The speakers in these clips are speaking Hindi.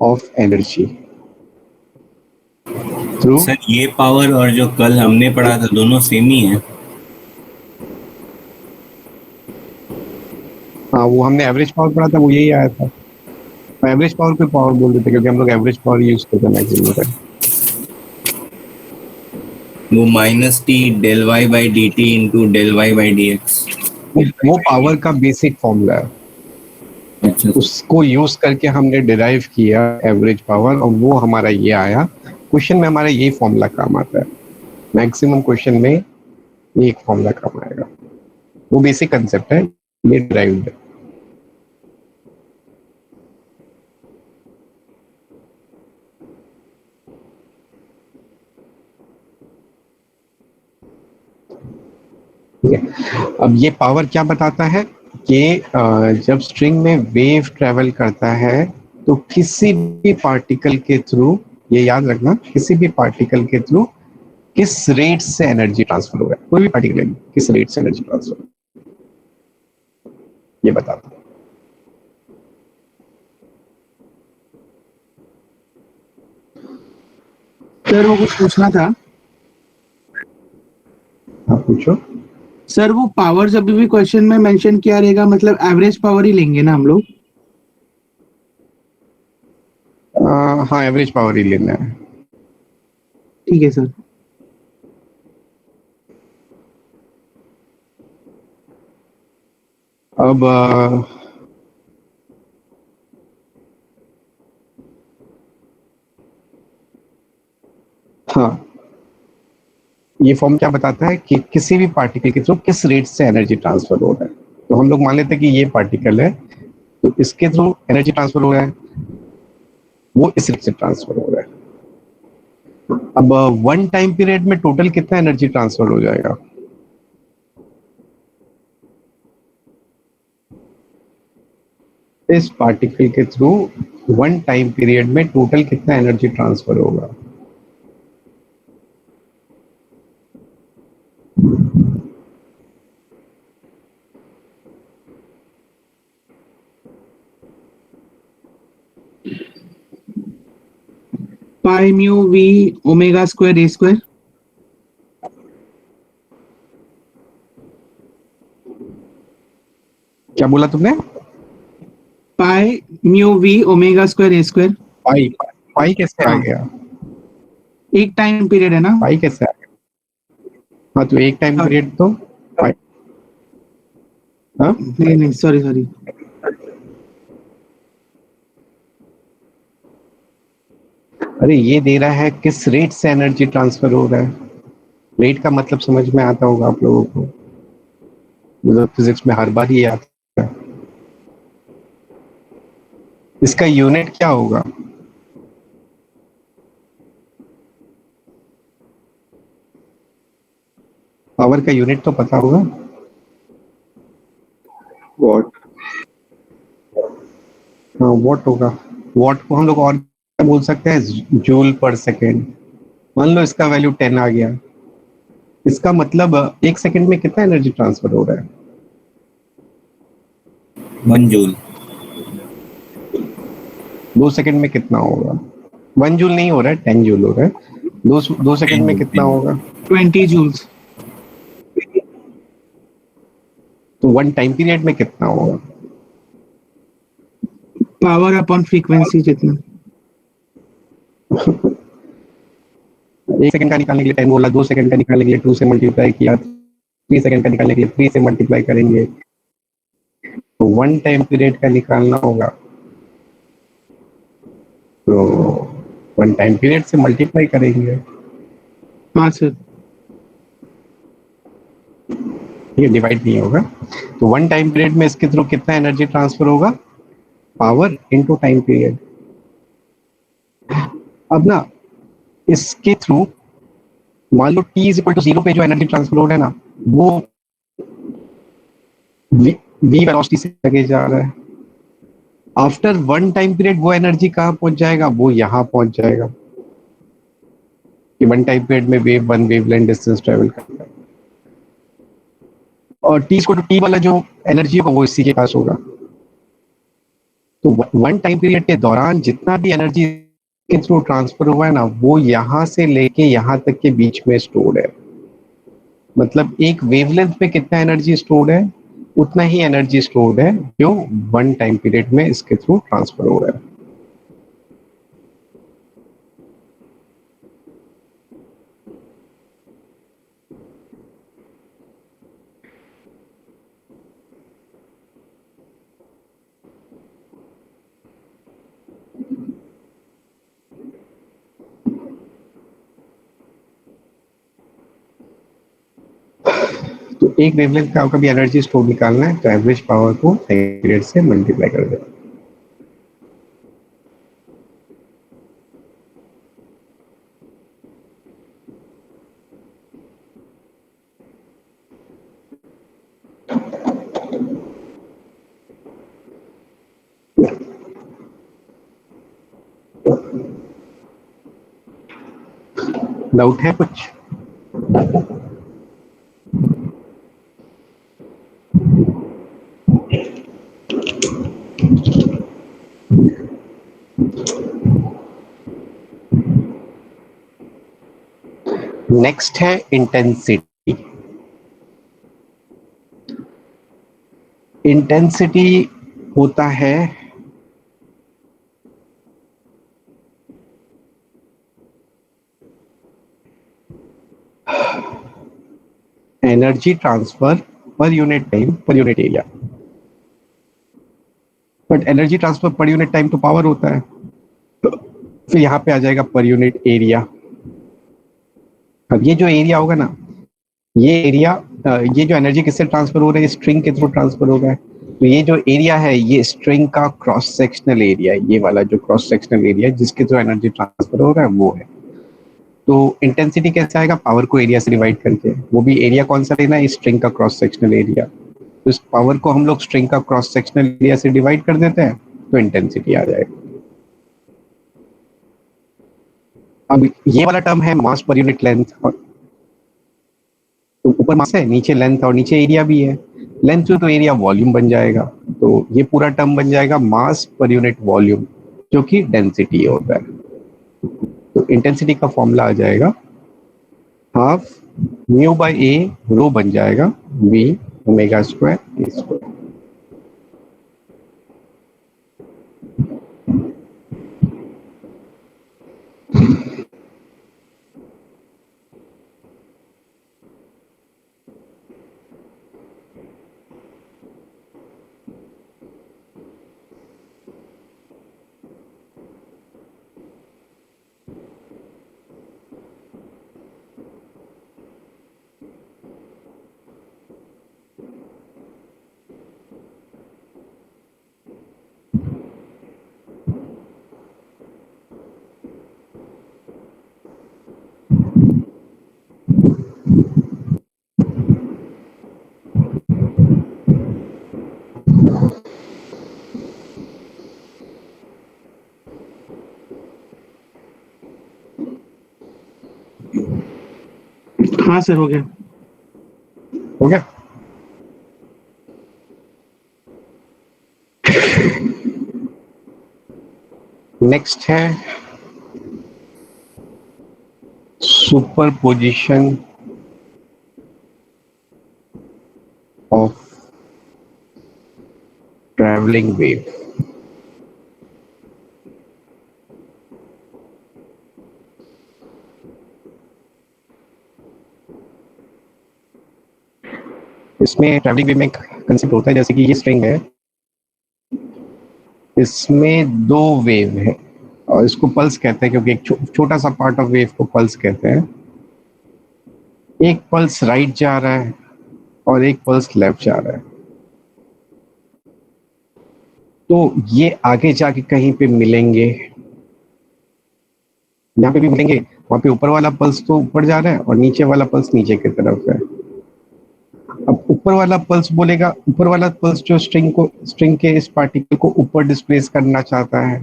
Of energy through. सर ये पावर और जो कल हमने पढ़ा था दोनों सेम ही है। हाँ, वो हमने एवरेज पावर पढ़ा था, वो यही आया था। एवरेज पावर को पावर बोल देते क्योंकि हम लोग एवरेज पावर यूज करते हैं मैक्सिमम टाइम। वो minus T del Y by D T into del Y by D X. वो पावर का बेसिक फॉर्मूला है, अच्छा। उसको यूज करके हमने डिराइव किया एवरेज पावर और वो हमारा ये आया। क्वेश्चन में हमारा यही फॉर्मूला काम आता है, मैक्सिमम क्वेश्चन में एक फॉर्मूला काम आएगा। वो बेसिक कंसेप्ट है, ये डिराइव्ड है। ठीक है। अब ये पावर क्या बताता है कि जब स्ट्रिंग में वेव ट्रेवल करता है तो किसी भी पार्टिकल के थ्रू, ये याद रखना, किसी भी पार्टिकल के थ्रू किस रेट से एनर्जी ट्रांसफर हो रहा है, कोई भी पार्टिकल किस रेट से एनर्जी ट्रांसफर, ये बताता है। सर वो कुछ पूछना था। आप पूछो। सर वो पावर जब भी क्वेश्चन में मेंशन किया रहेगा मतलब एवरेज पावर ही लेंगे ना हम लोग? हाँ, एवरेज पावर ही लेना है। ठीक है सर। अब हाँ, ये फॉर्म क्या बताता है कि किसी भी पार्टिकल के थ्रू किस रेट से एनर्जी ट्रांसफर हो रहा है। तो हम लोग मान लेते हैं कि ये पार्टिकल है, तो इसके थ्रू एनर्जी ट्रांसफर हो रहा है, वो इस रेट से ट्रांसफर हो रहा है। अब वन टाइम पीरियड में टोटल कितना एनर्जी ट्रांसफर हो जाएगा? इस पार्टिकल के थ्रू वन टाइम पीरियड में टोटल कितना एनर्जी ट्रांसफर होगा? Pi mu v omega square ए स्क्वायर। क्या बोला तुमने? Pi mu v omega square ए स्क्वायर। पाई पाई कैसे आ हाँ। गया? एक टाइम पीरियड है ना? पाई कैसे आ गया? हाँ, तो एक टाइम पीरियड तो पाई। हाँ, नहीं नहीं, सॉरी सॉरी। अरे ये दे रहा है किस रेट से एनर्जी ट्रांसफर हो रहा है। रेट का मतलब समझ में आता होगा आप लोगों को, मतलब फिजिक्स में हर बार ये आता है। इसका यूनिट क्या होगा? पावर का यूनिट तो पता होगा। वॉट। हाँ, वॉट होगा। वॉट को हम लोग और क्या बोल सकते हैं? जूल पर सेकेंड। मान लो इसका वैल्यू 10 आ गया, इसका मतलब एक सेकंड में कितना एनर्जी ट्रांसफर हो रहा है? 1 जूल। 2 सेकंड में कितना होगा? 1 जूल नहीं हो रहा है, 10 जूल हो रहा है। दो सेकंड में कितना होगा? 20 जूल्स। तो वन टाइम पीरियड में कितना होगा? पावर अपॉन फ्रीक्वेंसी जितना। एक सेकंड का निकालने के लिए 10 बोला, 2 सेकंड का निकालने के लिए 2 से मल्टीप्लाई किया, 3 सेकंड का निकालने के लिए 3 से मल्टीप्लाई करेंगे, तो वन टाइम पीरियड का निकालना होगा, तो वन टाइम पीरियड से मल्टीप्लाई करेंगे। हाँ सर। ये डिवाइड नहीं होगा। तो वन टाइम पीरियड में इसके थ्रू कितना एनर्जी ट्रांसफर होगा? Power into time period. अब ना इसके थ्रू मान लो t इज इक्वल टू 0 पे जो एनर्जी ट्रांसफर हो रहा है ना, वो v वेलोसिटी से आगे जा रहा है। आफ्टर वन टाइम पीरियड वो एनर्जी कहाँ पहुंच जाएगा? वो यहाँ पहुंच जाएगा कि वन टाइम पीरियड में wave one wavelength distance travel करता है, और टी को तो टी वाला जो एनर्जी होगा वो इसी के पास होगा। तो वन टाइम पीरियड के दौरान जितना भी एनर्जी के थ्रू ट्रांसफर हुआ है ना, वो यहाँ से लेके यहाँ तक के बीच में स्टोर्ड है। मतलब एक वेवलेंथ पे कितना एनर्जी स्टोर्ड है, उतना ही एनर्जी स्टोर्ड है जो वन टाइम पीरियड में इसके थ्रू ट्रांसफर हो रहा है। तो एक वेवलेंथ का कभी एनर्जी स्टोर निकालना है तो एवरेज पावर को पीरियड से मल्टीप्लाई कर देना। डाउट है कुछ? नेक्स्ट है इंटेंसिटी। इंटेंसिटी होता है energy transfer per unit time per unit area. But energy transfer per unit time तो पावर होता है, तो फिर यहाँ पे आ जाएगा पर यूनिट एरिया। अब ये जो एरिया होगा ना, ये एरिया, ये जो एनर्जी किससे ट्रांसफर हो रहा है, स्ट्रिंग के थ्रू ट्रांसफर हो रहा है। तो ये जो एरिया है ये स्ट्रिंग का क्रॉस सेक्शनल एरिया है, ये वाला जो क्रॉस सेक्शनल एरिया जिसके थ्रू एनर्जी ट्रांसफर हो रहा है वो है। तो इंटेंसिटी कैसे आएगा, पावर को एरिया से डिवाइड करके, वो भी एरिया कौन सा लेना है, स्ट्रिंग का क्रॉस सेक्शनल एरिया। तो इस पावर को हम लोग स्ट्रिंग का क्रॉस सेक्शनल एरिया से डिवाइड कर देते हैं तो इंटेंसिटी आ जाएगा। अब ये वाला टर्म है मास पर यूनिट लेंथ, और तो ऊपर मास है, नीचे लेंथ और नीचे एरिया भी है। लेंथ तो एरिया वॉल्यूम बन जाएगा, तो ये पूरा टर्म बन जाएगा मास पर यूनिट वॉल्यूम, जो कि डेंसिटी होता है। तो इंटेंसिटी का फॉर्मूला आ जाएगा half mu by A, rho बन जाएगा वी ओमेगा स्क्वायर ए स्क्वायर। हाँ सर, हो गया। हो गया। नेक्स्ट है सुपरपोजिशन ऑफ ट्रैवलिंग वेव। इसमें ट्रैवलिंग वेव में एक कंसेप्ट होता है, जैसे कि ये स्ट्रिंग है, इसमें दो वेव है और इसको पल्स कहते हैं, क्योंकि एक छोटा सा पार्ट ऑफ वेव को पल्स कहते हैं। एक पल्स राइट जा रहा है और एक पल्स लेफ्ट जा रहा है। तो ये आगे जाके कहीं पे मिलेंगे, जहाँ पे भी मिलेंगे वहां पे ऊपर वाला पल्स तो ऊपर जा रहा है और नीचे वाला पल्स नीचे की तरफ है। अब ऊपर वाला पल्स बोलेगा, ऊपर वाला पल्स जो स्ट्रिंग के इस पार्टिकल को ऊपर डिस्प्लेस करना चाहता है,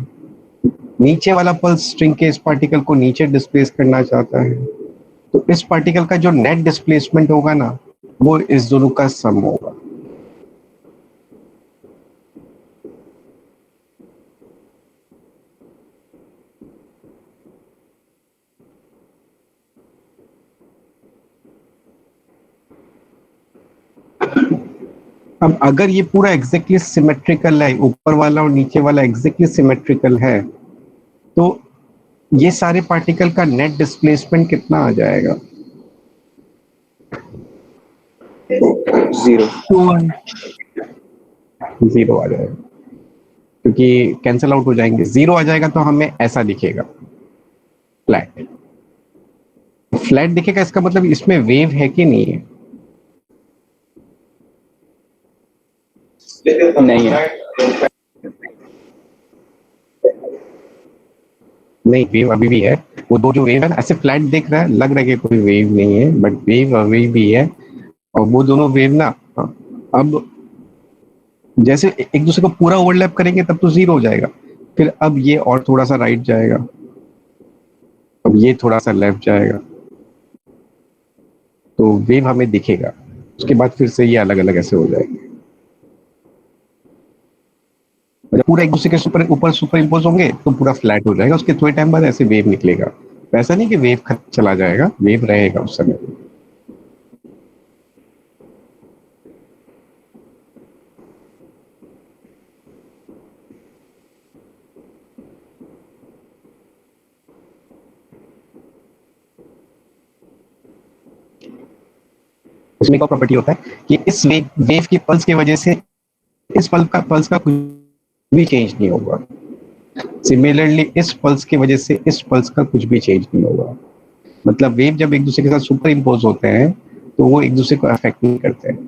नीचे वाला पल्स स्ट्रिंग के इस पार्टिकल को नीचे डिस्प्लेस करना चाहता है। तो इस पार्टिकल का जो नेट डिस्प्लेसमेंट होगा ना, वो इस दोनों का सम होगा। अब अगर ये पूरा एग्जैक्टली सिमेट्रिकल है, ऊपर वाला और नीचे वाला एग्जैक्टली सिमेट्रिकल है, तो ये सारे पार्टिकल का नेट डिस्प्लेसमेंट कितना आ जाएगा? 0। 2 जीरो आ जाएगा, क्योंकि कैंसिल आउट हो जाएंगे। जीरो आ जाएगा तो हमें ऐसा दिखेगा, फ्लैट। फ्लैट दिखेगा, इसका मतलब इसमें वेव है कि नहीं है? नहीं है। नहीं, वेव अभी भी है। वो दो जो वेव है ना, ऐसे फ्लैट दिख रहा है, लग रहा है कि कोई वेव नहीं है, बट वेव अभी भी है। और वो दोनों वेव ना, अब जैसे एक दूसरे को पूरा ओवरलैप करेंगे तब तो जीरो हो जाएगा। फिर अब ये और थोड़ा सा राइट जाएगा, अब ये थोड़ा सा लेफ्ट जाएगा, तो वेव हमें दिखेगा। उसके बाद फिर से ये अलग अलग ऐसे हो जाएंगे। जब पूरा एक दूसरे के ऊपर सुपर इम्पोज होंगे तो पूरा फ्लैट हो जाएगा, उसके थोड़े टाइम बाद ऐसे वेव निकलेगा। ऐसा नहीं कि वेव चला जाएगा, वेव रहेगा उस समय। इसमें एक और प्रॉपर्टी होता है कि इस वेव की पल्स की वजह से इस पल्स का कुछ भी चेंज नहीं होगा। सिमिलरली इस पल्स की वजह से इस पल्स का कुछ भी चेंज नहीं होगा। मतलब वेव जब एक दूसरे के साथ सुपर इम्पोज होते हैं तो वो एक दूसरे को अफेक्ट नहीं करते हैं।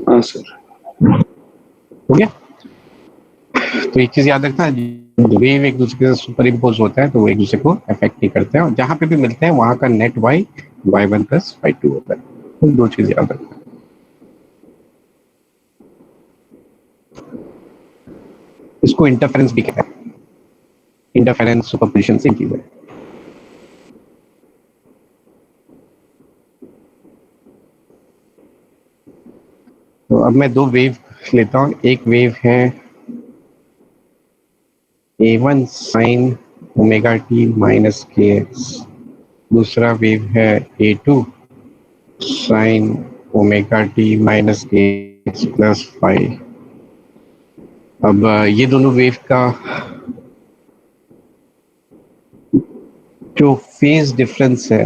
हाँ सर। हो गया? तो एक चीज याद रखना, वेव एक दूसरे के साथ सुपर इम्पोज होता है तो वो एक दूसरे को अफेक्ट नहीं करते हैं, और जहां पे भी मिलते हैं वहां का नेट y1 प्लस y2 होता है। तो दो चीज याद रखना। इसको इंटरफेरेंस भी कहते हैं। इंटरफेरेंस सुपरपोजिशन सेम चीज है। तो अब मैं दो वेव लेता हूँ। एक वेव है a1 sign omega T minus K x, दूसरा वेव है a2 sign omega T minus K X plus five. अब ये दोनों वेव का जो फेज डिफरेंस है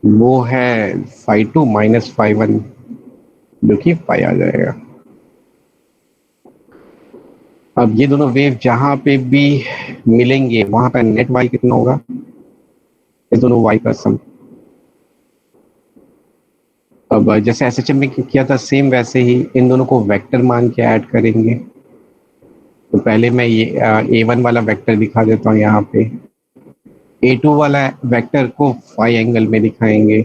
वो है φ2 माइनस φ1, जो कि पाई आ जाएगा। अब ये दोनों वेव जहां पे भी मिलेंगे वहां का नेट y कितना होगा? ये दोनों y का सम। अब जैसे एसएचएम में किया था सेम वैसे ही इन दोनों को वेक्टर मान के ऐड करेंगे। तो पहले मैं ये a1 वाला वेक्टर दिखा देता हूँ यहाँ पे, a2 वाला वेक्टर को फाई एंगल में दिखाएंगे।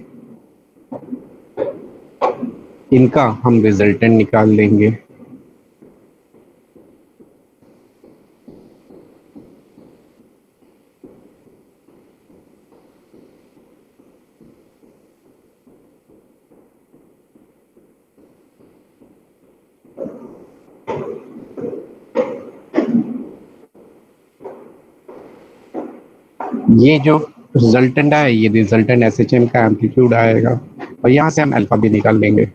इनका हम रिजल्टेंट निकाल लेंगे। ये जो रिजल्टेंट है ये रिजल्टेंट एसएचएम का एम्पलीट्यूड आएगा, और यहाँ से हम अल्फा भी निकाल लेंगे।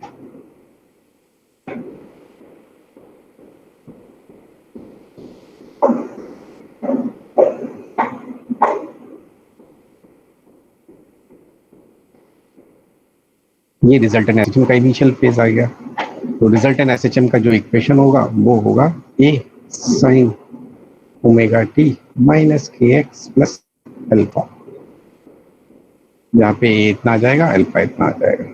ये रिजल्टेंट एसएचएम का इनिशियल फेज आ गया। तो रिजल्टेंट एसएचएम का जो इक्वेशन होगा वो होगा ए sign omega T minus K X plus alpha, जहाँ पे ए इतना आ जाएगा, अल्फा इतना आ जाएगा।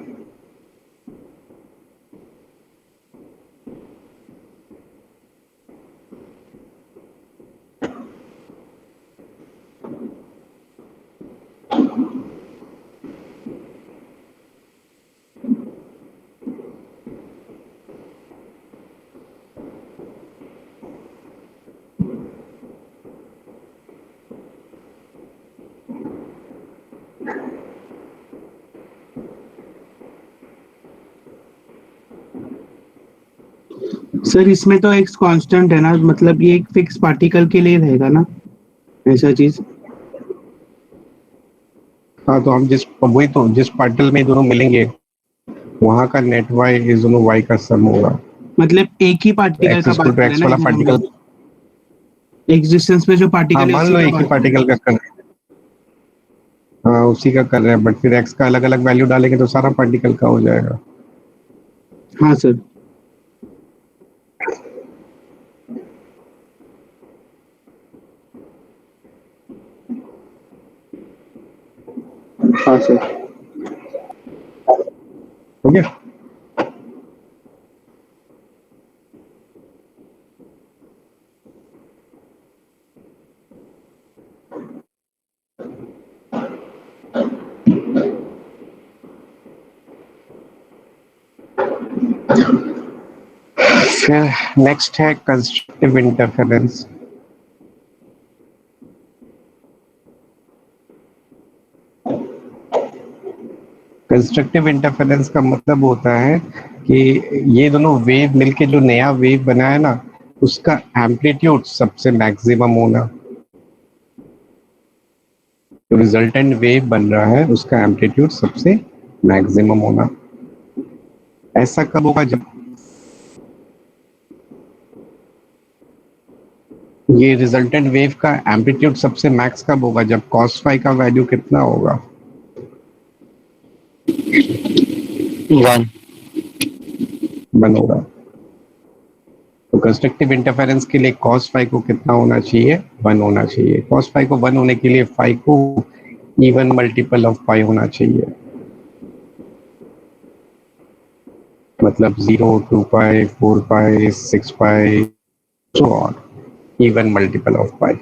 सर इसमें तो एक कांस्टेंट है ना, मतलब ये एक फिक्स पार्टिकल के लिए रहेगा ना ऐसा चीज? हाँ, तो हम जिस पार्टिकल में दोनों मिलेंगे वहां का नेट वाई इस दोनों वाई का सम होगा। मतलब एक ही पार्टिकल एक्स का इक्वल बात टू कर रहे हैं एक्स ना वाला इसमें हम पार्टिकल, लोग, एग्जिस्टेंस में जो हाँ पार्टिकल है मान उसी लो का एक ही बात कर रहे पार्टिकल का कर रहे हैं, हाँ उसी का कर रहे हैं, बट फिर एक्स का अलग अलग वैल्यू डालेंगे तो सारा पार्टिकल का हो जाएगा। हैं। हाँ सर। हाँ सर। हो गया। फिर नेक्स्ट है कंस्ट्रक्टिव इंटरफेरेंस। कंस्ट्रक्टिव इंटरफेरेंस का मतलब होता है कि ये दोनों वेव मिलके जो नया वेव बना है ना, उसका एम्पलीट्यूड सबसे मैक्सिमम होना। जो रिजल्टेंट वेव बन रहा है उसका एम्पलीट्यूड सबसे मैक्सिमम होना। ऐसा कब होगा? जब ये रिजल्टेंट वेव का एम्पलीट्यूड सबसे मैक्स कब होगा? जब cos फाई का वैल्यू कितना होगा? 1 1 होगा। तो कंस्ट्रक्टिव इंटरफेरेंस के लिए cos फाई को कितना होना चाहिए? 1 होना चाहिए। cos फाई को 1 होने के लिए फाई को इवन मल्टीपल ऑफ पाई होना चाहिए, मतलब 0, 2 pi, 4 pi, 6 pi, so on, even multiple of pi.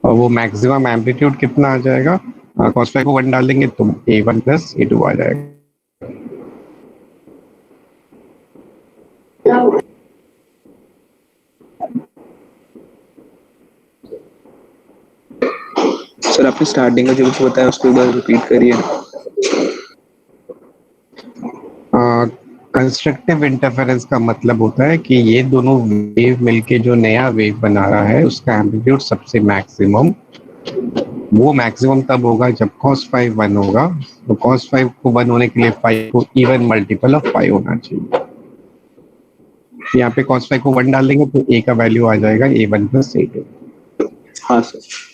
और वो मैक्सिमम एम्पलीट्यूड कितना आ जाएगा? cos फाई को 1 डाल देंगे तो a1 प्लस a2 आ जाएगा। सर आपने स्टार्टिंग में जो कुछ बताया उसको एक बार रिपीट करिए। कंस्ट्रक्टिव इंटरफेरेंस का मतलब होता है कि ये दोनों वेव मिलके जो नया वेव बना रहा है उसका एम्पलीट्यूड सबसे मैक्सिमम, वो मैक्सिमम तब होगा जब cos फाइव 1 होगा। तो cos फाइव को 1 होने के लिए फाइव को इवन मल्टीपल ऑफ फाइव होना चाहिए। यहाँ पे cos फाइव को 1 डाल देंगे तो a का वैल्यू आ जाएगा a1 प्लस a2। हाँ सर।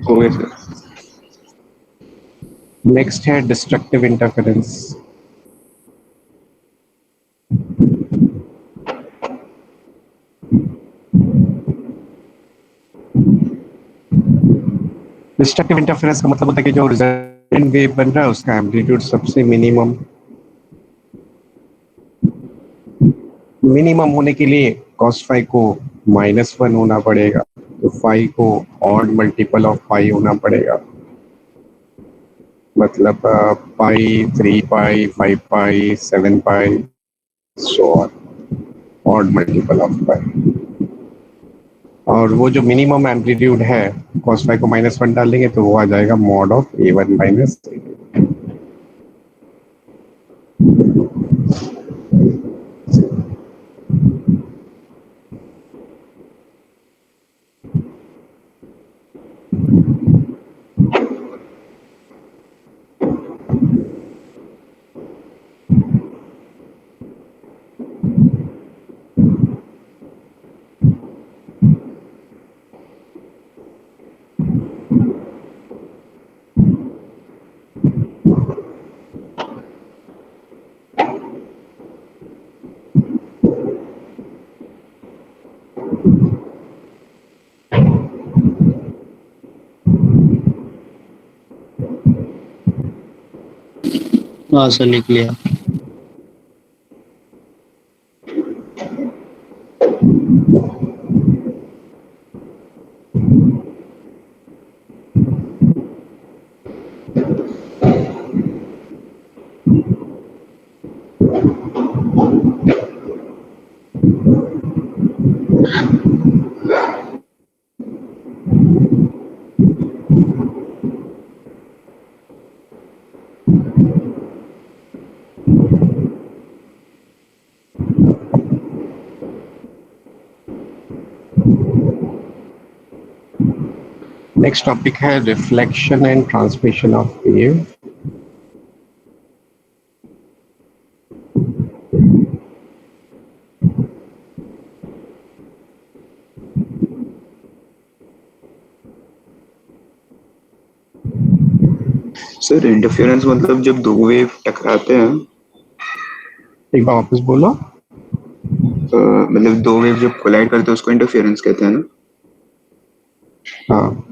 हो गए सर। नेक्स्ट है डिस्ट्रक्टिव इंटरफेरेंस। डिस्ट्रक्टिव इंटरफेरेंस का मतलब होता है कि जो रिजल्टेंट वेव बन रहा है उसका एम्पलीट्यूड सबसे मिनिमम होने के लिए cos फाइव को -1 होना पड़ेगा, तो फाइव को ऑड मल्टीपल ऑफ फाइव होना पड़ेगा, मतलब पाई, 3 पाई, 5 पाई, 7 पाई, so odd multiple of pi. और वो जो मिनिमम एम्पलीट्यूड है cos फाई को -1 डाल देंगे तो वो आ जाएगा मॉड ऑफ A1 माइनस। हाँ सर, लिख लिया। नेक्स्ट टॉपिक है reflection and transmission of wave. Sir interference मतलब जब दो वेव टकराते हैं, एक बार वापस बोलो। मतलब दो वेव जब कोलाइड करते हैं उसको इंटरफेरेंस कहते हैं ना। हाँ,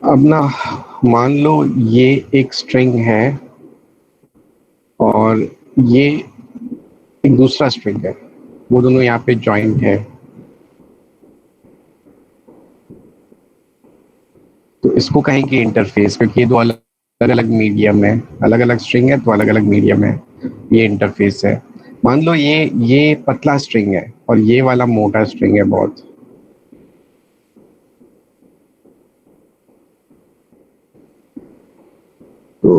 अब ना मान लो ये एक स्ट्रिंग है और ये एक दूसरा स्ट्रिंग है, वो दोनों यहाँ पे जॉइंट है। तो इसको कहेंगे इंटरफेस, क्योंकि ये दो अलग अलग मीडियम है, अलग अलग स्ट्रिंग है तो अलग अलग मीडियम है, ये इंटरफेस है। मान लो ये पतला स्ट्रिंग है और ये वाला मोटा स्ट्रिंग है बहुत। तो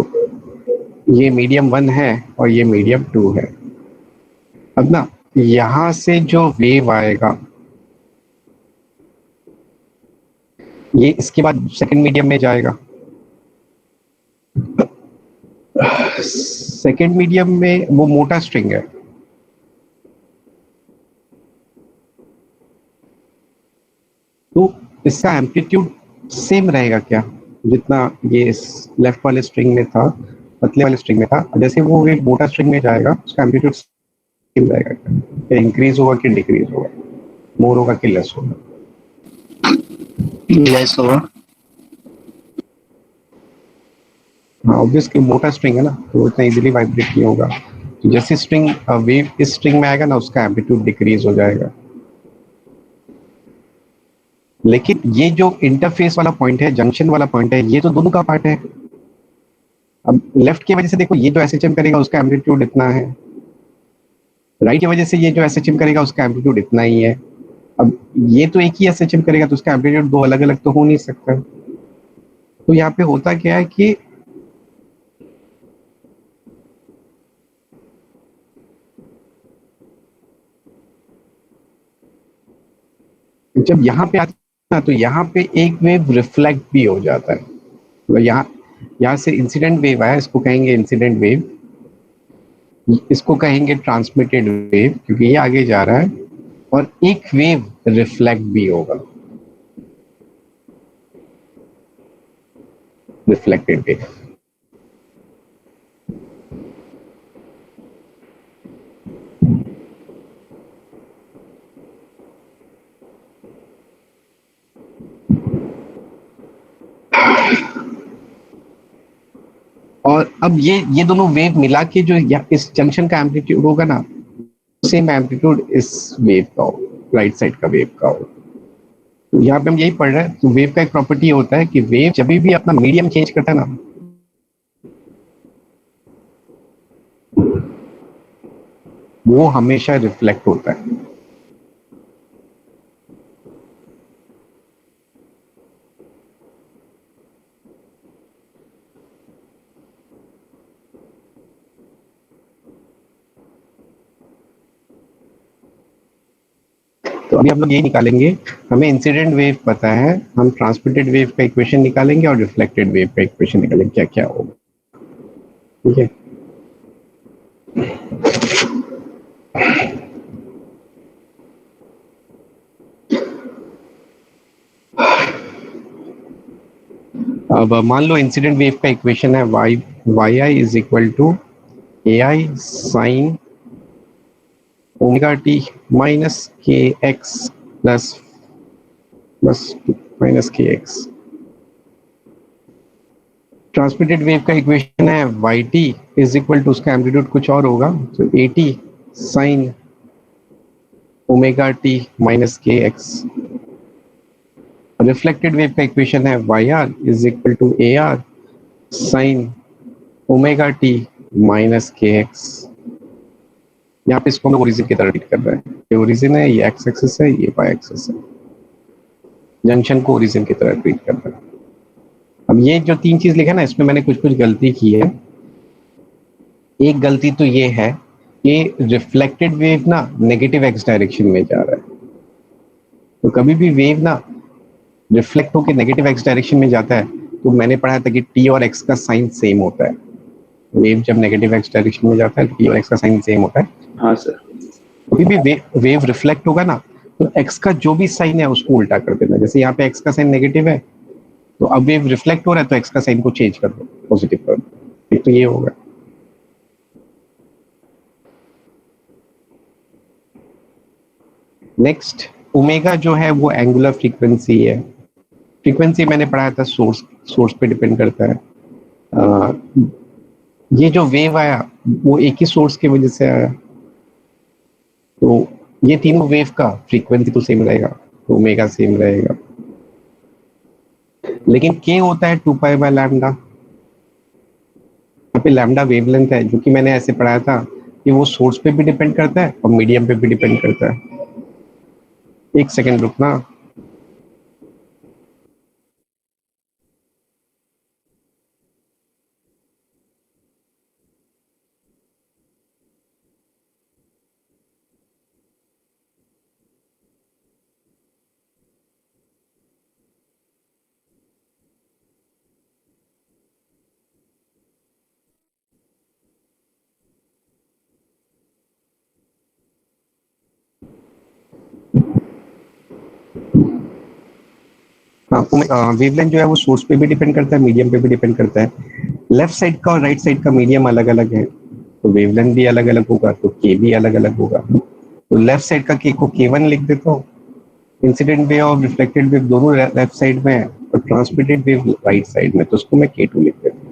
ये मीडियम 1 है और ये मीडियम 2 है। अब ना यहां से जो वेव आएगा ये इसके बाद सेकंड मीडियम में जाएगा। सेकंड मीडियम में वो मोटा स्ट्रिंग है, तो इसका एम्पलीट्यूड सेम रहेगा क्या, जितना ये लेफ्ट वाले स्ट्रिंग में था, पतले वाले स्ट्रिंग में था। जैसे वो एक मोटा स्ट्रिंग में जाएगा उसका एम्पलीट्यूड सेम रहेगा क्या, इंक्रीज होगा कि डिक्रीज होगा, मोर होगा कि लेस होगा? लेस होगा। हाँ, ऑब्वियसली मोटा स्ट्रिंग है ना, तो इतना इजीली वाइब्रेट नहीं होगा। तो जैसे स्ट्रिंग वेव इस स्ट्रिंग में आएगा ना उसका एम्पलीट्यूड डिक्रीज हो जाएगा। लेकिन ये जो इंटरफेस वाला पॉइंट है, जंक्शन वाला पॉइंट है, ये तो दोनों का पार्ट है। अब लेफ्ट की वजह से देखो ये जो एसएचएम करेगा उसका एम्पलीट्यूड इतना है, राइट की वजह से ये जो एसएचएम करेगा उसका एम्पलीट्यूड इतना ही है। अब ये तो एक ही एसएचएम करेगा तो उसका एम्पलीट्यूड दो अलग अलग तो हो नहीं सकता। तो यहाँ पे होता क्या है कि जब यहाँ पे आता है तो यहाँ पे एक वेव रिफ्लेक्ट भी हो जाता है। तो यहाँ से इंसिडेंट वेव आया, इसको कहेंगे इंसिडेंट वेव, इसको कहेंगे ट्रांसमिटेड वेव क्योंकि ये आगे जा रहा है, और एक वेव रिफ्लेक्ट भी होगा, रिफ्लेक्टेड वेव। और अब ये दोनों वेव मिला के जो इस जंक्शन का एम्पलीट्यूड होगा ना, सेम एम्पलीट्यूड इस वेव का हो, राइट साइड का वेव का हो। तो यहाँ पे हम यही पढ़ रहे हैं। तो वेव का एक प्रॉपर्टी होता है कि वेव जब भी अपना मीडियम चेंज करता है ना, वो हमेशा रिफ्लेक्ट होता है। तो अभी हम लोग ये निकालेंगे, हमें इंसिडेंट वेव पता है, हम ट्रांसमिटेड वेव का इक्वेशन निकालेंगे और रिफ्लेक्टेड वेव का इक्वेशन निकालेंगे, क्या क्या होगा। ठीक है, अब मान लो इंसिडेंट वेव का इक्वेशन है Y I is equal to A I sine omega T minus K X plus minus K X. Transmitted wave का इक्वेशन है Y T is equal to, उसका एम्पलीट्यूड कुछ और होगा, तो A T sine omega T minus K X. Reflected wave का इक्वेशन है Y R is equal to A R sine omega T minus K X. यहाँ पे इसको हम लोग ओरिजिन की तरह ट्रीट कर रहे हैं, ये ओरिजिन है, ये एक्स एक्सिस है, ये वाई एक्सिस है, जंक्शन को ओरिजिन की तरह ट्रीट कर रहे हैं। अब ये जो तीन चीज लिखा ना, इसमें मैंने कुछ गलती की है। एक गलती तो ये है कि रिफ्लेक्टेड वेव ना नेगेटिव एक्स डायरेक्शन में जा रहा है, तो कभी भी वेव ना रिफ्लेक्ट होकर नेगेटिव एक्स डायरेक्शन में जाता है तो मैंने पढ़ा था कि टी और एक्स का साइन सेम होता है। वेव जब नेगेटिव एक्स डायरेक्शन में जाता है तो टी और एक्स का साइन सेम होता है। हाँ सर। कभी भी वेव रिफ्लेक्ट होगा ना तो एक्स का जो भी साइन है उसको उल्टा कर देना। जैसे यहाँ पे एक्स का साइन नेगेटिव है, तो अब वेव रिफ्लेक्ट हो रहा है तो एक्स का साइन को चेंज कर दो, पॉजिटिव कर दो, तो ये होगा। नेक्स्ट, ओमेगा जो है वो एंगुलर फ्रीक्वेंसी है। फ्रीक्वेंसी मैंने पढ़ाया था सोर्स पे डिपेंड करता है। ये जो वेव आया वो एक ही सोर्स की वजह से आया, तो ये तीनों वेव का फ्रीक्वेंसी तो सेम रहेगा, तो ओमेगा सेम रहेगा। लेकिन के होता है 2 पाई बाय लैम्डा। यहाँ पे लैम्डा वेवलेंथ है, जो कि मैंने ऐसे पढ़ाया था कि वो सोर्स पे भी डिपेंड करता है और मीडियम पे भी डिपेंड करता है। एक सेकेंड रुकना। हाँ, वेवलेंथ जो है वो सोर्स पे भी डिपेंड करता है, मीडियम पे भी डिपेंड करता है। लेफ्ट साइड का और राइट साइड का मीडियम अलग अलग है, तो वेवलेंथ भी अलग अलग होगा, तो के भी अलग अलग होगा। तो लेफ्ट साइड का के को k1 लिख देता हूँ। इंसिडेंट वेव और रिफ्लेक्टेड वेव दोनों लेफ्ट साइड में है और ट्रांसमिटेड वेव राइट साइड में, तो उसको मैं k2 लिख देता हूँ।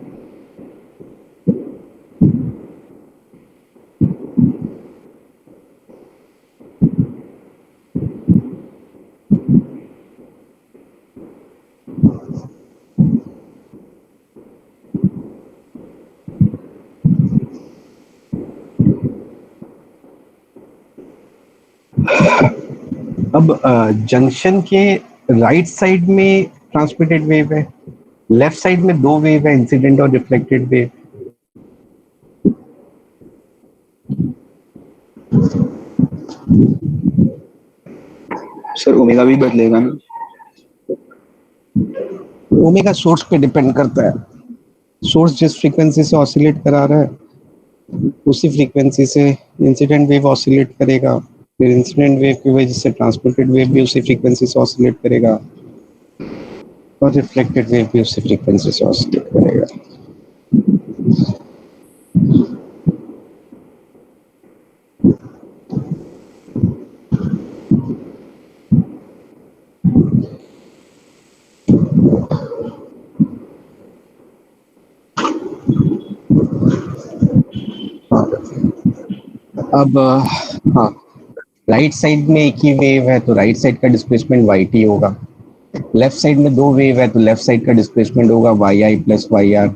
अब जंक्शन के राइट साइड में ट्रांसमिटेड वेव है, लेफ्ट साइड में दो वेव है, इंसिडेंट और रिफ्लेक्टेड वेव। सर ओमेगा भी बदलेगा ना? ओमेगा सोर्स पे डिपेंड करता है। सोर्स जिस फ्रीक्वेंसी से ऑसिलेट करा रहा है उसी फ्रीक्वेंसी से इंसिडेंट वेव ऑसिलेट करेगा, फिर इंसिडेंट वेव की वजह से ट्रांसमिटेड वेव भी उसी फ्रीक्वेंसी से ऑसिलेट करेगा और रिफ्लेक्टेड वेव भी उसी फ्रीक्वेंसी से ऑसिलेट करेगा। अब हाँ, राइट साइड में एक ही वेव है तो राइट साइड का डिस्प्लेसमेंट वाई टी होगा। लेफ्ट साइड में दो वेव है तो लेफ्ट साइड का डिस्प्लेसमेंट होगा Y I plus Y R.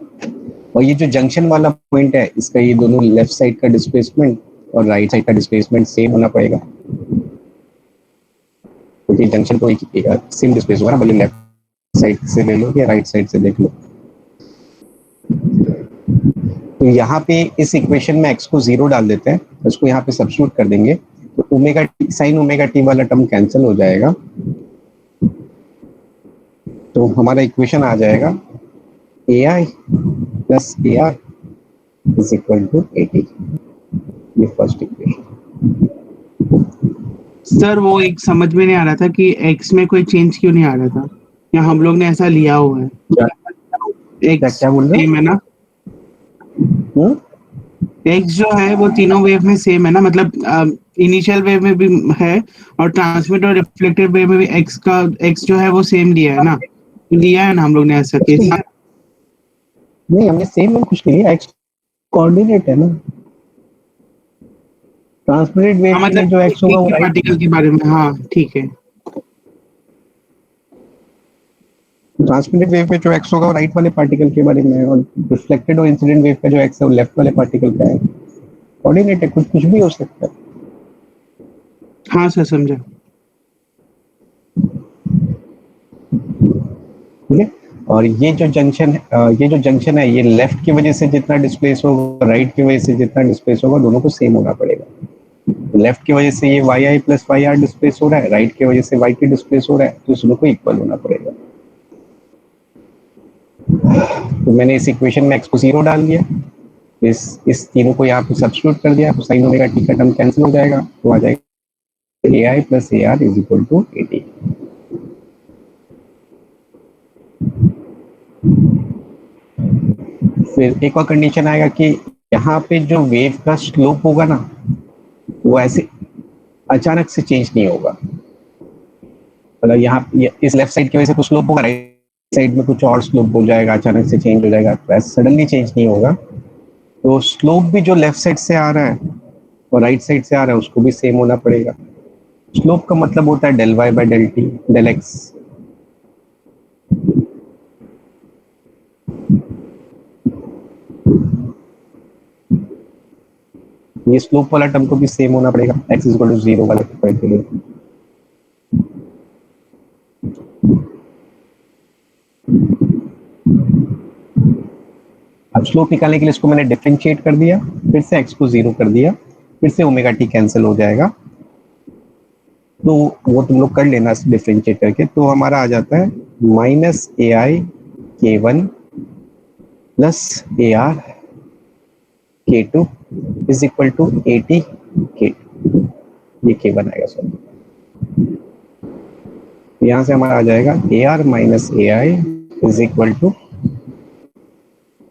और ये जो जंक्शन वाला पॉइंट है इसका, ये दोनों लेफ्ट साइड का डिस्प्लेसमेंट और राइट साइड का डिस्प्लेसमेंट सेम होना पड़ेगा, क्योंकि जंक्शन तो एक सेम डिस्प्लेस होगा ना, भले लेफ्ट साइड से ले लो या राइट साइड से देख लो। तो यहाँ पे इस इक्वेशन में x को 0 डाल देते हैं, उसको यहाँ पे सब्स्टिट्यूट कर देंगे, तो omega T sine omega T वाला टर्म कैंसिल हो जाएगा, तो हमारा इक्वेशन आ जाएगा ai plus ar is equal to 80। ये फर्स्ट इक्वेशन। सर वो एक समझ में नहीं आ रहा था कि एक्स में कोई चेंज क्यों नहीं आ रहा था, या हम लोग ने ऐसा लिया हुआ है क्या एक्स क्या बोल रहे सेम है ना, हो? एक्स जो है वो तीनों वेव में सेम है ना, मतलब इनिशियल वेव में भी है और ट्रांसमिट और रिफ्लेक्टेड वेव में भी एक्स जो है वो सेम लिया है ना हम लोग ने ऐसा केस। नहीं, हमने सेम में कुछ नहीं लिया, x कोऑर्डिनेट है ना, ट्रांसमिटेड वेव हाँ के लिए मतलब जो x होगा वो राइट, पार्टिकल के बारे में, हाँ ठीक है। ट्रांसमिटेड वेव पे जो x होगा वो राइट वाले पार्टिकल के बारे में है, और रिफ्लेक्टेड और इंसिडेंट वेव का जो x है वो लेफ्ट वाले पार्टिकल का है। कोऑर्डिनेट है, कुछ भी हो सकता है। हाँ सर समझा। ठीक है, और ये जो जंक्शन है, ये लेफ्ट की वजह से जितना डिस्प्लेस होगा, राइट की वजह से जितना डिस्प्लेस होगा, दोनों को सेम होना पड़ेगा। लेफ्ट की वजह से ये Y I plus Y R displace हो रहा है, राइट की वजह से वाई टी डिस्प्लेस हो रहा है, तो दोनों को इक्वल होना पड़ेगा। तो मैंने इस इक्वेशन में x को 0 डाल दिया, इस तीनों को यहाँ पे सब्स्टिट्यूट कर दिया, तो साइन ओमेगा टी का टर्म कैंसिल हो जाएगा, तो आ जाएगा a i plus a r is equal to 80। फिर एक और कंडीशन आएगा कि यहाँ पे जो वेव का स्लोप होगा ना, वो ऐसे अचानक से चेंज नहीं होगा, मतलब यहाँ इस लेफ्ट साइड की वजह से कुछ स्लोप होगा, राइट साइड में कुछ और स्लोप हो जाएगा, अचानक से चेंज हो जाएगा, तो ऐसे सडनली चेंज नहीं होगा। तो स्लोप भी जो लेफ्ट साइड से आ रहा है और राइट साइड से आ रहा है उसको भी सेम होना पड़ेगा। स्लोप का मतलब होता है del Y by del T del X. ये स्लोप वाला टर्म को भी सेम होना पड़ेगा x इज इक्वल टू 0 वाले पॉइंट के लिए। अब स्लोप निकालने के लिए इसको मैंने डिफरेंशिएट कर दिया, फिर से x को 0 कर दिया, फिर से ओमेगा टी कैंसिल हो जाएगा, तो वो तुम लोग कर लेना डिफरेंशिएट करके, तो हमारा आ जाता है माइनस ए आई के वन प्लस ए आर के टू इज इक्वल टू 80 के टू, ये के वन आएगा सर। यहाँ से हमारा आ जाएगा A R minus A I is equal to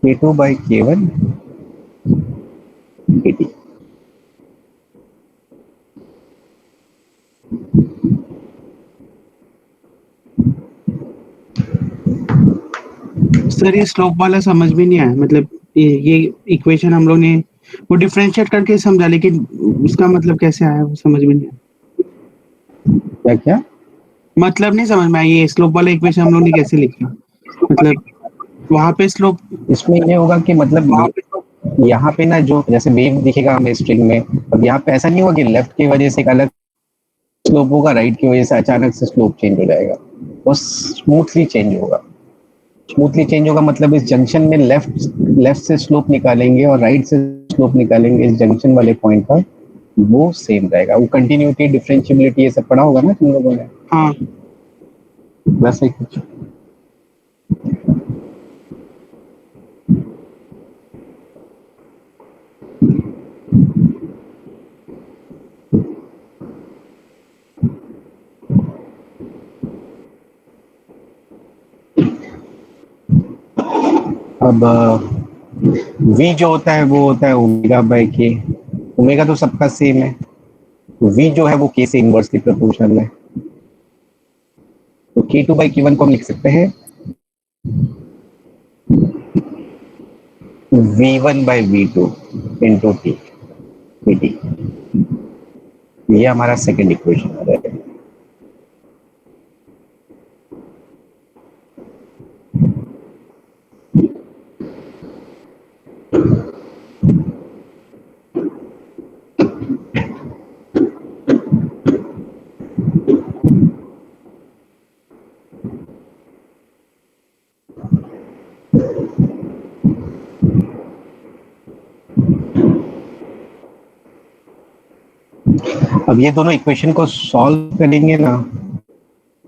K two by K one 80। Sir ये स्लोप वाला समझ में नहीं आया, मतलब ये इक्वेशन हम लोग ने वो डिफरेंशिएट करके समझा, लेकिन उसका मतलब कैसे आया वो समझ में नहीं आया। क्या क्या मतलब नहीं समझ में आया, ये स्लोप वाला इक्वेशन हम लोग ने कैसे लिखा, मतलब वहां पे स्लोप, इसमें ये होगा कि मतलब यहाँ पे ना जो जैसे वेव दिखेगा हमें स्ट्रिंग में, अब यहाँ पे ऐसा नहीं होगा कि लेफ्ट की वजह से एक अलग स्लोप होगा, राइट की वजह से अचानक से स्लोप चेंज हो जाएगा, वो स्मूथली चेंज होगा। स्मूथली चेंज होगा मतलब इस जंक्शन में लेफ्ट से स्लोप निकालेंगे और राइट से स्लोप निकालेंगे, इस जंक्शन वाले पॉइंट पर वो सेम रहेगा। वो कंटिन्यूटी डिफरेंशिएबिलिटी ये सब पढ़ा होगा ना तुम लोगों ने, हाँ वैसे ही कुछ। अब v जो होता है वो होता है ओमेगा बाई के। ओमेगा तो सबका सेम है, v जो है वो k से इनवर्सली प्रोपोर्शनल है, तो k2 बाई k1 को हम लिख सकते हैं v1 by v2 into t dt। ये हमारा सेकेंड इक्वेशन आ जाएगा। अब ये दोनों इक्वेशन को सॉल्व करेंगे ना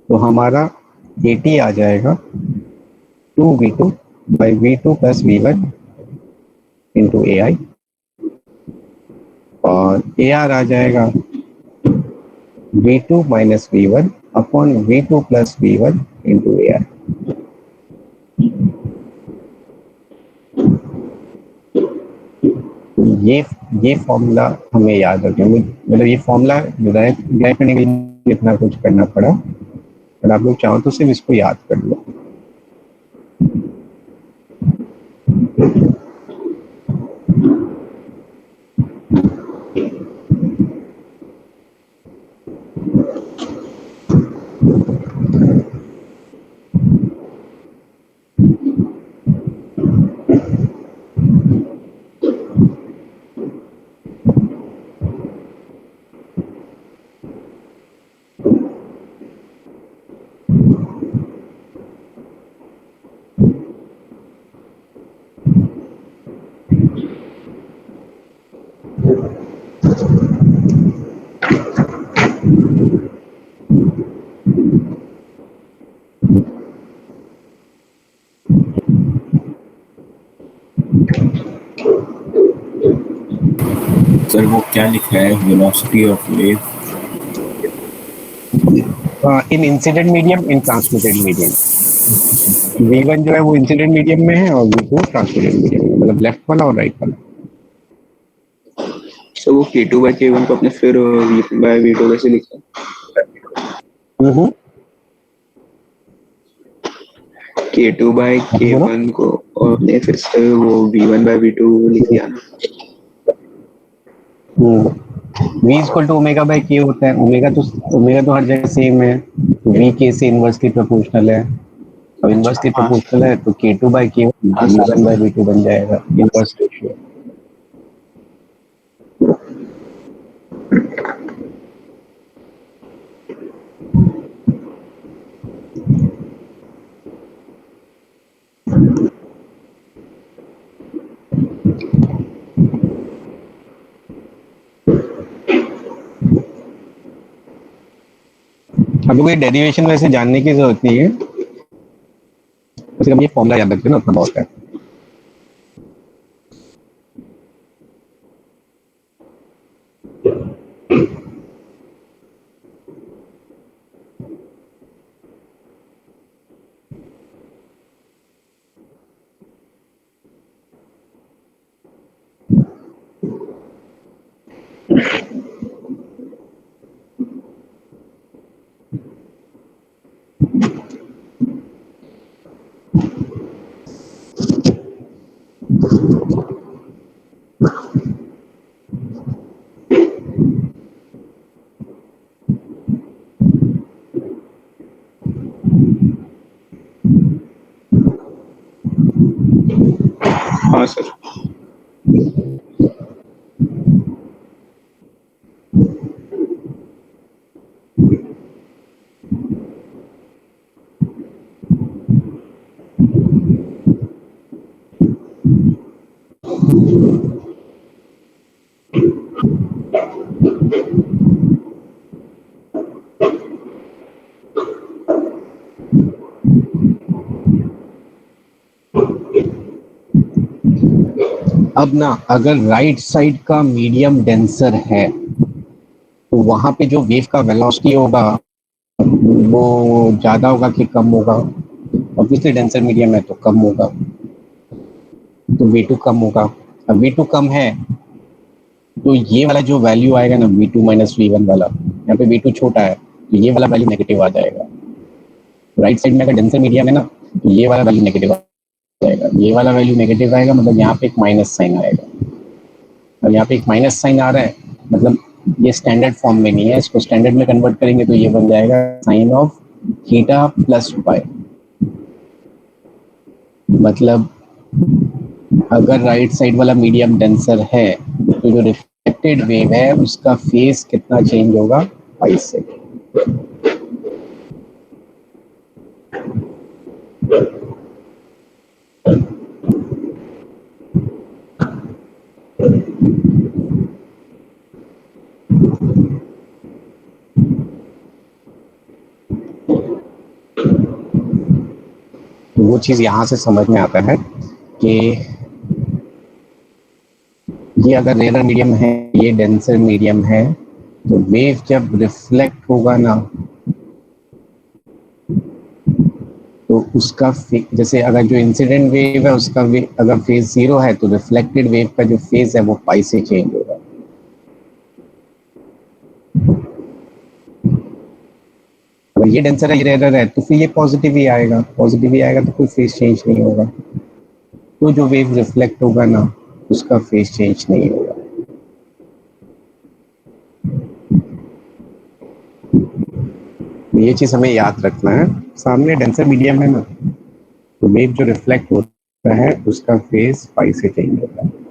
तो हमारा AT आ जाएगा 2V2 by V2 plus V1 into AI और AR आ जाएगा V2 minus V1 upon V2 plus V1 into AI। ये फॉर्मूला हमें याद रखना, मतलब ये फॉर्मूला ड्राइव करने के लिए इतना कुछ करना पड़ा, पर आप लोग चाहो तो सिर्फ इसको याद कर लो। सर वो क्या लिखा है, velocity of wave in incident medium, in transmitted medium. V1 जो है वो इंसिडेंट मीडियम में है और V2 ट्रांसमिटेड मीडियम में, मतलब लेफ्ट वाला और राइट वाला। सो वो K2 by K1 को अपने फिर V by V2 कैसे लिखा? K2 by K1 को और ने फिर से वो V1 by V2 लिख दिया ना। V equal to omega by K होता है। ओमेगा तो हर जगह सेम है, V के से इनवर्सली प्रोपोर्शनल है। अब इनवर्सली प्रोपोर्शनल है तो K2 by K V1 by V2 बन जाएगा, इनवर्स रेशियो। अब कोई डेरिवेशन वैसे जानने की जरूरत नहीं है, बस हम ये फॉर्मूला याद रखते हैं ना, उतना बहुत है। हाँ सर। अब ना अगर राइट साइड का मीडियम डेंसर है तो वहां पे जो वेव का वेलोसिटी होगा वो ज्यादा होगा कि कम होगा? ऑब्वियसली डेंसर मीडियम है तो कम होगा, तो V2 कम होगा। अब V2 कम है तो ये वाला जो वैल्यू आएगा ना V2 माइनस V1 वाला, यहाँ पे V2 छोटा है तो ये वाला वैल्यू नेगेटिव आ जाएगा। राइट साइड में अगर डेंसर मीडियम है ना तो ये वाला वैल्यू नेगेटिव आएगा, ये वाला वैल्यू नेगेटिव आएगा, मतलब यहाँ पे एक माइनस साइन आएगा। और यहाँ पे एक माइनस साइन आ रहा है मतलब ये स्टैंडर्ड फॉर्म में नहीं है, इसको स्टैंडर्ड में कन्वर्ट करेंगे तो ये बन जाएगा sine of theta plus pi. मतलब अगर राइट साइड वाला मीडियम डेंसर है तो जो रिफ्लेक्टेड वेव है उसका फेस कितना चेंज होगा? पाई से। वो चीज यहाँ से समझ में आता है कि ये अगर रेयर मीडियम है, ये डेंसर मीडियम है, तो वेव जब रिफ्लेक्ट होगा ना, तो उसका जैसे अगर जो इंसिडेंट वेव है उसका अगर फेज 0 है, तो रिफ्लेक्टेड वेव का जो फेज है वो पाई से चेंज होगा। अगर ये डेंसर है, ये रेयर है, तो फिर ये पॉजिटिव ही आएगा, तो कोई फेज चेंज नहीं होगा। तो जो वेव रिफ्लेक्ट होगा ना, उसका फेज चेंज नहीं होगा। ये चीज हमें याद रखना है। सामने डेंसर मीडियम है ना, तो वेव जो रिफ्लेक्ट होता है उसका फेज पाई से चेंज होता है।